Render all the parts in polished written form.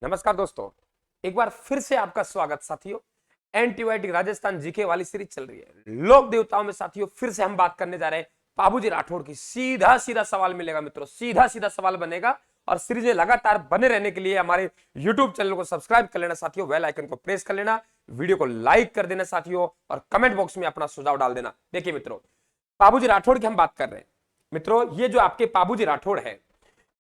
नमस्कार दोस्तों, एक बार फिर से आपका स्वागत साथियों। एंटीबायोटिक राजस्थान जीके वाली सीरीज चल रही है लोक देवताओं में। साथियों फिर से हम बात करने जा रहे हैं बाबूजी राठौड़ की। सीधा सीधा सवाल मिलेगा मित्रों, सीधा सीधा सवाल बनेगा। और सीरीज में लगातार बने रहने के लिए हमारे यूट्यूब चैनल को सब्सक्राइब कर लेना साथियों, बेल आइकन को प्रेस कर लेना, वीडियो को लाइक कर देना साथियों, और कमेंट बॉक्स में अपना सुझाव डाल देना। देखिए मित्रों, बाबूजी राठौड़ की हम बात कर रहे हैं। मित्रों ये जो आपके बाबूजी राठौड़ है,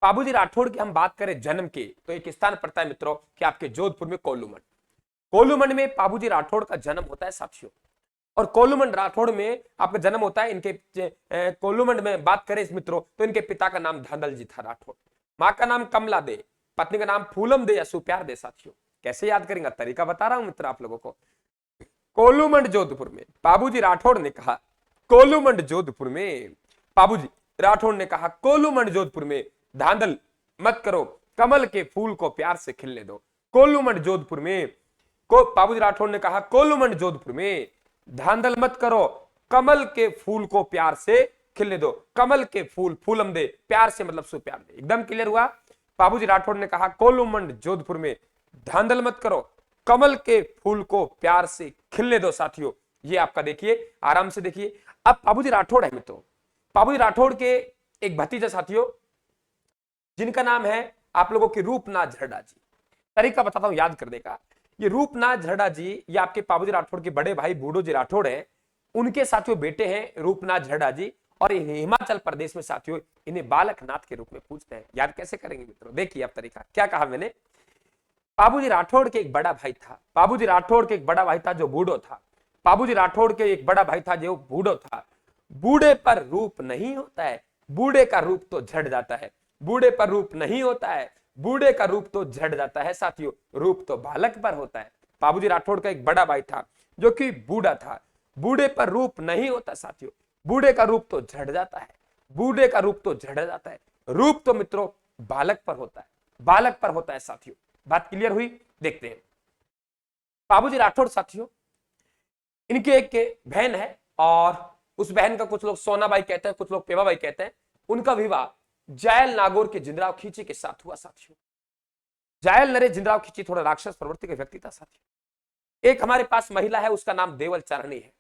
बाबूजी राठौड़ की हम बात करें जन्म की, तो एक स्थान पड़ता है मित्रों कि आपके जोधपुर में कोल्लूमंड। कोल्लूमंड में बाबूजी राठौड़ का जन्म होता है साथियों। और कोल्लूमंड राठौड़ में आपका जन्म होता है। इनके कोल्लूमंड में बात करें इस मित्रों, तो इनके पिता का नाम धांधल जी था राठौड़, मां का नाम कमला दे, पत्नी का नाम फूलम दे या सुप्यार दे। साथियों कैसे याद करेंगे, तरीका बता रहा हूं मित्र आप लोगों को। कोल्लूमंड जोधपुर में बाबूजी राठौड़ ने कहा, कोल्लूमंड जोधपुर में बाबूजी राठौड़ ने कहा, कोल्लूमंड जोधपुर में धांधल मत करो, कमल के फूल को प्यार से खिलने दो। कोल्लूमंड जोधपुर में बाबूजी राठौड़ ने कहा, कोल्लूमंड जोधपुर में धांधल मत करो, कमल के फूल को प्यार से खिलने दो। कमल के फूल, फूलम दे, प्यार से मतलब सुप्यार दे। एकदम क्लियर हुआ। बाबूजी राठौड़ ने कहा कोल्लूमंड जोधपुर में धांधल मत करो, कमल के फूल को प्यार से खिलने दो। साथियों ये आपका देखिए, आराम से देखिए। अब बाबूजी राठौड़ है मित्रों, बाबूजी राठौड़ के एक भतीजा साथियों, जिनका नाम है आप लोगों के रूपनाथ झरडा जी। तरीका बताता हूं याद करने का। ये रूपनाथ झरडा जी ये आपके बाबूजी राठौड़ के बड़े भाई बूढ़ो जी राठौड़ हैं, उनके साथियों बेटे हैं रूपनाथ झरडा जी। और हिमाचल प्रदेश में साथियों इन्हें बालक नाथ के रूप में पूछते हैं। याद कैसे करेंगे मित्रों, देखिए अब तरीका क्या कहा मैंने। बाबूजी राठौड़ के एक बड़ा भाई था, बाबूजी राठौड़ के एक बड़ा भाई था जो बूढ़ो था। बाबूजी राठौड़ के एक बड़ा भाई था जो बूढ़ो था। बूढ़े पर रूप नहीं होता है, बूढ़े का रूप तो झड़ जाता है। बूढ़े पर रूप नहीं होता है, बूढ़े का रूप तो झड़ जाता है। साथियों रूप तो बालक पर होता है। बाबूजी राठौड़ का एक बड़ा भाई था जो कि बूढ़ा था। बूढ़े पर रूप नहीं होता साथियों, बूढ़े का रूप तो झड़ जाता है। बूढ़े का रूप तो झड़ जाता है, रूप तो मित्रों बालक पर होता है, बालक पर होता है। साथियों बात क्लियर हुई। देखते हैं बाबूजी राठौड़ साथियों, इनके एक बहन है, और उस बहन का कुछ लोग सोनाबाई कहते हैं, कुछ लोग पेवाबाई कहते हैं। उनका विवाह जायल नागौर के जिंदराव खींची के साथ हुआ साथियों। जायल नरेश जिंदराव खींची थोड़ा राक्षस प्रवृत्ति के व्यक्ति था साथियों। एक हमारे पास महिला है, उसका नाम देवल चारणी है।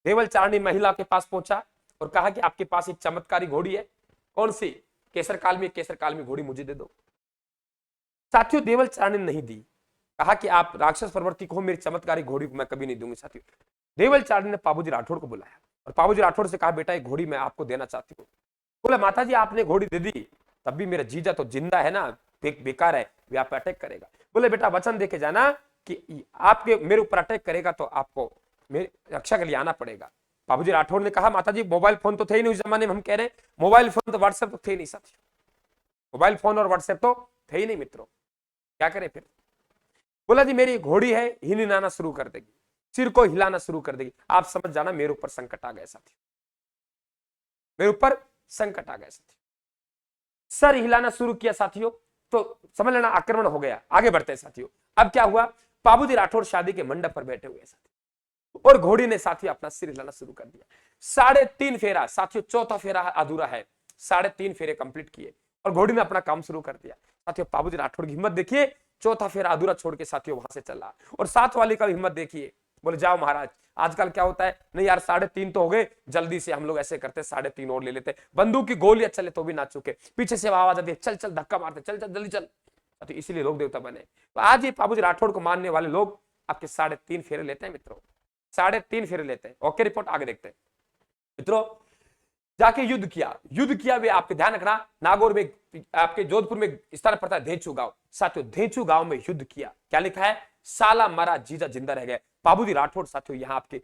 देवल चारणी महिला के पास पहुंचा और कहा कि आपके पास एक चमत्कारी घोड़ी है। कौन सी? केसर कालमी। केसर कालमी घोड़ी मुझे दे दो। साथियों देवल चारणी ने नहीं दी, कहा कि आप राक्षस प्रवृत्ति को, मेरी चमत्कारी घोड़ी को मैं कभी नहीं दूंगी। साथियों देवल चारणी ने बाबूजी राठौड़ को बुलाया और बाबूजी राठौड़ से कहा, बेटा एक घोड़ी मैं आपको देना चाहती हूँ। बोला माता जी आपने घोड़ी दे दी, तब भी मेरा जीजा तो जिंदा है ना, बेकार है, वे आप पे अटैक करेगा। बोले बेटा वचन दे के जाना कि आपके मेरे ऊपर अटैक करेगा तो आपको मेरी रक्षा के लिए आना पड़ेगा। बाबूजी राठौड़ ने कहा माता जी मोबाइल फोन तो थे ही नहीं उस जमाने में, हम कह रहे हैं मोबाइल फोन तो व्हाट्सएप तो थे ही नहीं साथियों, मोबाइल फोन और व्हाट्सएप तो थे ही नहीं मित्रों, क्या करें फिर। बोला जी मेरी घोड़ी है हिलाना शुरू कर देगी, सिर को हिलाना शुरू कर देगी, आप समझ जाना मेरे ऊपर संकट आ गया साथियों, मेरे ऊपर संकट आ गया साथियों। सर हिलाना शुरू किया साथियों, तो समझ लेना आक्रमण हो गया। आगे बढ़ते हैं साथियों। अब क्या हुआ, बाबूजी राठौड़ शादी के मंडप पर बैठे हुए साथियों, और घोड़ी ने साथियों अपना सिर हिलाना शुरू कर दिया। 3.5 फेरा साथियों, चौथा फेरा अधूरा है, 3.5 फेरे कंप्लीट किए और घोड़ी ने अपना काम शुरू कर दिया। साथियों बाबूजी राठौड़ की हिम्मत देखिए, चौथा फेरा अधूरा छोड़ के साथियों वहां से चला। और 7 वाले का हिम्मत देखिए, बोले जाओ महाराज। आजकल क्या होता है, नहीं यार 3.5 तो हो गए, जल्दी से हम लोग ऐसे करते 3.5 और ले लेते, बंदूक की गोलियां चले तो भी ना चुके, पीछे से आवाज आती है चल चल धक्का मारते, चल चल जल्दी चल। तो इसीलिए लोग देवता बने। तो आज ये बाबूजी राठौड़ को मानने वाले लोग आपके 3.5 फेरे लेते हैं मित्रों, 3.5 फेरे लेते हैं। ओके रिपोर्ट आगे देखते हैं मित्रों। जाके युद्ध किया, युद्ध किया वे आपके ध्यान रखना, नागौर में आपके जोधपुर में स्थान पड़ता है धेंचू गांव। साथियों धेंचू गांव में युद्ध किया, क्या लिखा है, साला मरा जीजा जिंदा रह गए। बाबूजी राठौड़ साथियों यहाँ आपके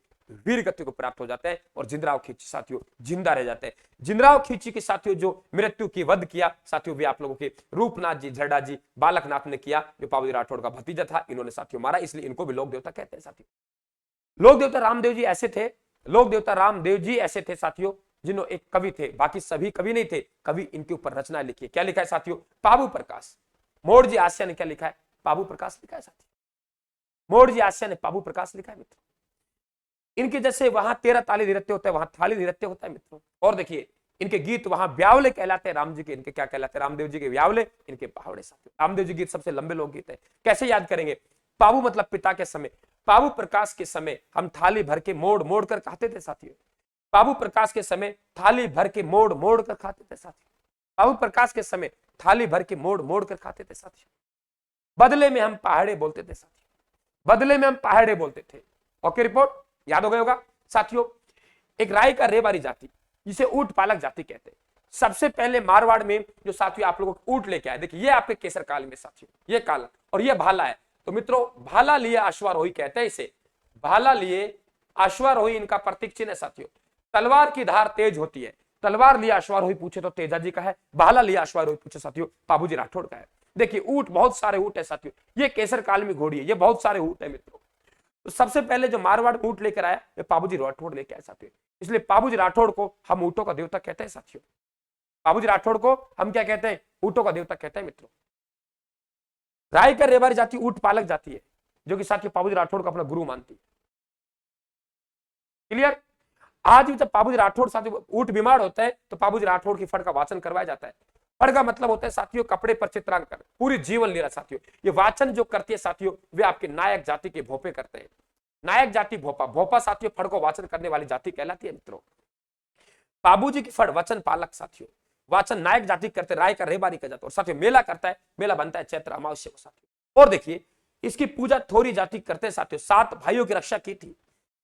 वीर गति को प्राप्त हो जाते हैं और जिंदराव खींची साथियों जिंदा रह जाते हैं। जिंदराव खींची के साथियों जो मृत्यु की वध किया साथियों, वे आप लोगों के रूपनाथ जी झरडा जी बालकनाथ ने किया, जो बाबूजी राठौड़ का भतीजा था, इन्होंने साथियों मारा, इसलिए इनको भी लोक देवता कहते हैं साथियों। लोक देवता रामदेव जी ऐसे थे, लोक देवता रामदेव जी ऐसे थे साथियों, जिन्हों एक कवि थे, बाकी सभी कवि नहीं थे, कवि इनके ऊपर रचना लिखी है। क्या लिखा है साथियों, बाबू प्रकाश। मोड़ जी आस्या ने क्या लिखा है, बाबू प्रकाश लिखा है साथियों, मोड़ जी आस्या ने बाबू प्रकाश लिखा है मित्रों। इनके जैसे वहां 13 ताली नृत्य होता है, वहां थाली नृत्य होता है मित्रों। और देखिए इनके गीत वहां ब्यावले कहलाते हैं, राम जी के इनके क्या कहलाते हैं, रामदेव जी के ब्यावले, इनके पहावड़े साथियों। रामदेव जी गीत सबसे लंबे लोकगीत है। कैसे याद करेंगे? पाबू मतलब पिता के समय, पाबू प्रकाश के समय हम थाली भर के मोड़ मोड़ कर खाते थे साथियों। पाबू प्रकाश के समय थाली भर के मोड़ मोड़ कर खाते थे साथियों। पाबू प्रकाश के समय थाली भर के मोड़ मोड़ कर खाते थे साथियों। बदले में हम पहाड़े बोलते थे साथियों, बदले में हम पहाड़े बोलते थे। ओके, रिपोर्ट याद हो गया होगा साथियों। एक राय का रेबारी जाति जिसे ऊंट पालक जाति कहते हैं, सबसे पहले मारवाड़ में जो साथियों आप लोगों को ऊंट लेके आए, देखिए ये आपके केसर काल में साथियों, ये काला और ये भाला है। तो मित्रों भाला लिए अश्वारोही कहते हैं इसे, भाला लिए अश्वारोही इनका प्रतीक चिन्ह है साथियों। तलवार की धार तेज होती है, तलवार लिया अश्वारोही पूछे तो तेजा जी का है, भाला लिया अश्वारोही पूछे साथियों पाबूजी राठौड़ का है। देखिए ऊंट, बहुत सारे ऊंट है साथियों, ये केसर काल में घोड़ी है, ये बहुत सारे ऊंट है मित्रों। तो सबसे पहले जो मारवाड़ ऊंट लेकर आया ये पाबूजी राठौड़ लेके आए साथियों, इसलिए पाबूजी राठौड़ को हम ऊंटों का देवता कहते हैं साथियों। पाबूजी राठौड़ को हम क्या कहते हैं? ऊंटों का देवता कहते हैं मित्रों। रायकर रेबारी जाति ऊंट पालक जाति है, जो कि साथियों पाबूजी राठौड़ को अपना गुरु मानती है। क्लियर? आज भी जब पाबूजी राठौड़ साथियों ऊंट बीमार होता है तो पाबूजी राठौड़ की फड़ का वाचन करवाया जाता है। फड़ का मतलब होता है साथियों कपड़े पर चित्रांकन, पूरी जीवन लीला साथियों। ये वाचन जो करती है साथियों वे आपके नायक जाति के भोपे करते हैं। नायक जाति भोपा, भोपा साथियों फड़ को वाचन करने वाली जाति कहलाती है मित्रों। पाबूजी की फड़ वचन पालक साथियों, वाचन नायक जाति करते, राय का रेबारी का जाता है। और साथियों मेला करता है, मेला बनता है चैत्र अमावस्या को साथियों। और देखिए इसकी पूजा थोरी जाति करते साथियों। 7 भाइयों की रक्षा की थी,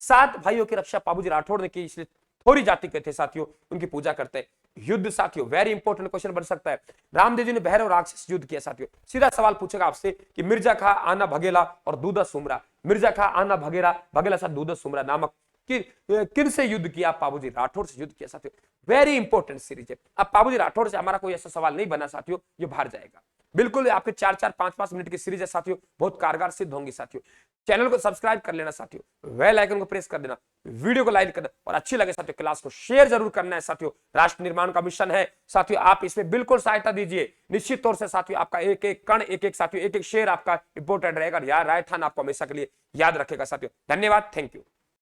7 भाइयों की रक्षा पाबूजी राठौड़ ने की, इसलिए थोरी जाति के थे साथियों, उनकी पूजा करते हैं। युद्ध साथियों वेरी इंपॉर्टेंट क्वेश्चन बन सकता है। रामदेव जी ने भैरव राक्षस युद्ध किया साथियों। सीधा सवाल पूछेगा आपसे कि मिर्जा खा आना भगेला और दूधा सुमरा, मिर्जा खा आना भगेरा, भगेला साथ दूधा सुमरा नामक किन से युद्ध किया? पाबूजी राठौड़ से युद्ध किया साथियों। वेरी इंपॉर्टेंट सीरीज है। अब पाबूजी राठौड़ से हमारा कोई ऐसा सवाल नहीं बना साथियों जो बाहर जाएगा। बिल्कुल आपके 4-4, 5-5 मिनट की सीरीज है साथियों, बहुत कारगर सिद्ध होंगी साथियों। चैनल को सब्सक्राइब कर लेना साथियों, बेल आइकन को प्रेस कर देना, वीडियो को लाइक करना और अच्छी लगे साथियों क्लास को शेयर जरूर करना है साथियों। राष्ट्र निर्माण का मिशन है साथियों, आप इसमें बिल्कुल सहायता दीजिए। निश्चित तौर से साथियों आपका एक एक कण, एक एक साथियों एक एक शेयर आपका इंपॉर्टेंट रहेगा। यार राय थान आपको हमेशा के लिए याद रखेगा साथियों। धन्यवाद, थैंक यू।